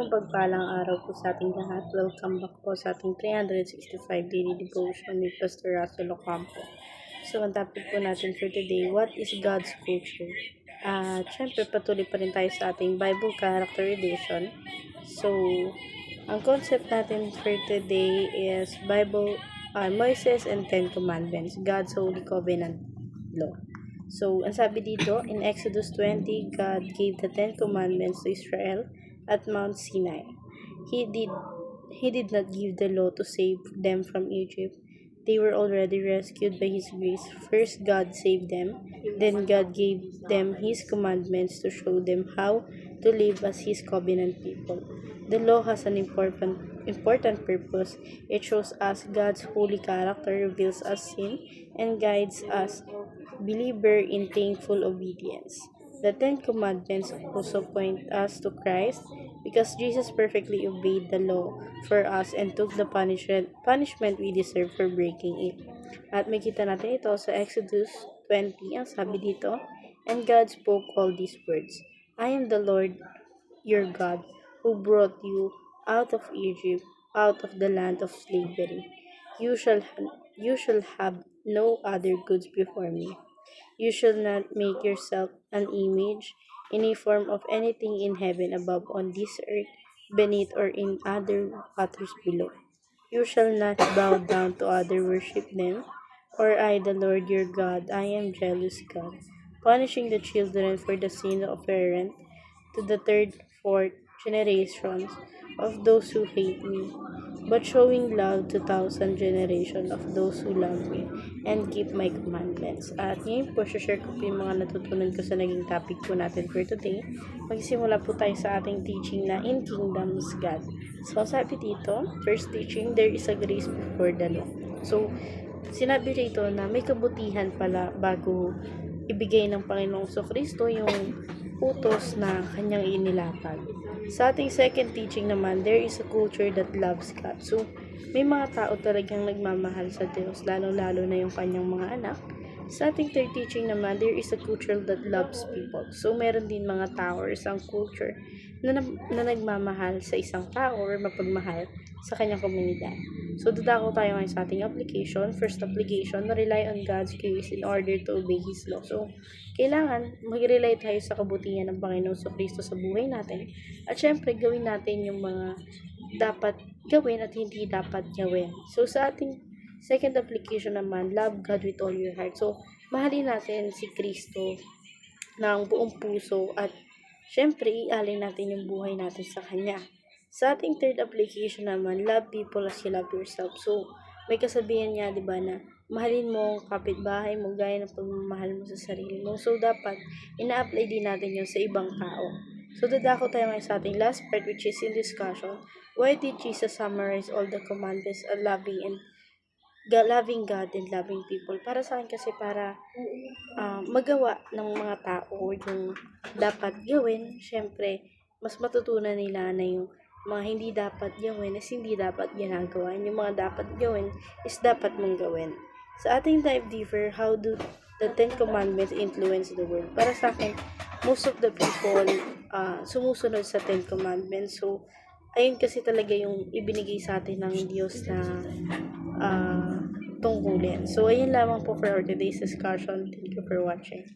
mapagpalang araw po sa ating lahat. Welcome back po sa ating 365 Daily Devotion with Pastor Russell Ocampo. So, ang topic po natin for today, what is God's culture? At syempre, patuloy pa rin tayo sa ating Bible Character Edition. So, ang concept natin for today is Moses and Ten Commandments, God's Holy Covenant Law. So, ang sabi dito, in Exodus 20, God gave the Ten Commandments to Israel at Mount Sinai. He did not give the law to save them from Egypt. They were already rescued by His grace. First, God saved them. Then God gave them His commandments to show them how to live as His covenant people. The law has an important purpose. It shows us God's holy character, reveals us sin, and guides us believer in thankful obedience. The Ten Commandments also point us to Christ because Jesus perfectly obeyed the law for us and took the punishment we deserve for breaking it. At makita natin ito sa Exodus 20, ang sabi dito, and God spoke all these words, I am the Lord your God who brought you out of Egypt, out of the land of slavery. You shall have no other gods before me. You shall not make yourself an image in a form of anything in heaven above, on this earth, beneath, or in other waters below. You shall not bow down to other worship them, or I, the Lord your God, I am jealous God, punishing the children for the sin of parent to the third, fourth generations of those who hate me, but showing love to thousand generations of those who love me and keep my commandments. At ngayon po, share ko po yung mga natutunan ko sa naging topic po natin for today. Magsimula po tayo sa ating teaching na in kingdoms God. So, sabi dito, first teaching, there is a grace before the law. So, sinabi rito na may kabutihan pala bago ibigay ng Panginoong Kristo yung utos na kanyang inilatag. Sa ating second teaching naman, there is a culture that loves God. So, may mga tao talagang nagmamahal sa Diyos, lalo-lalo na yung kanyang mga anak. Sa ating third teaching naman, there is a culture that loves people. So, meron din mga tao or isang culture na nagmamahal sa isang tao or mapagmahal sa kanyang komunidad. So, dadako tayo ngayon sa ating application. First application, rely on God's grace in order to obey His law. So, kailangan mag-rely tayo sa kabutihan ng Panginoon Kristo sa buhay natin. At syempre, gawin natin yung mga dapat gawin at hindi dapat gawin. So, sa ating second application naman, love God with all your heart. So, mahalin natin si Kristo ng buong puso at syempre, ialin natin yung buhay natin sa Kanya. Sa ating third application naman, love people as you love yourself. So, may kasabihan niya, di ba, na mahalin mo ang kapitbahay mo gaya ng pagmamahal mo sa sarili mo. So, dapat ina-apply din natin yun sa ibang tao. So, dadako tayo ngayon sa ating last part, which is in discussion. Why did Jesus summarize all the commandments of loving God and loving people? Para sa akin kasi para magawa ng mga tao yung dapat gawin, syempre, mas matutunan nila na yung mga hindi dapat gawin is hindi dapat ginagawa. Yung mga dapat gawin is dapat mong gawin. Sa ating dive deeper, how do the Ten Commandments influence the world? Para sa akin, most of the people sumusunod sa Ten Commandments. So, ayun kasi talaga yung ibinigay sa atin ng Diyos na tungkulin. So, ayun lamang po for our today's discussion. Thank you for watching.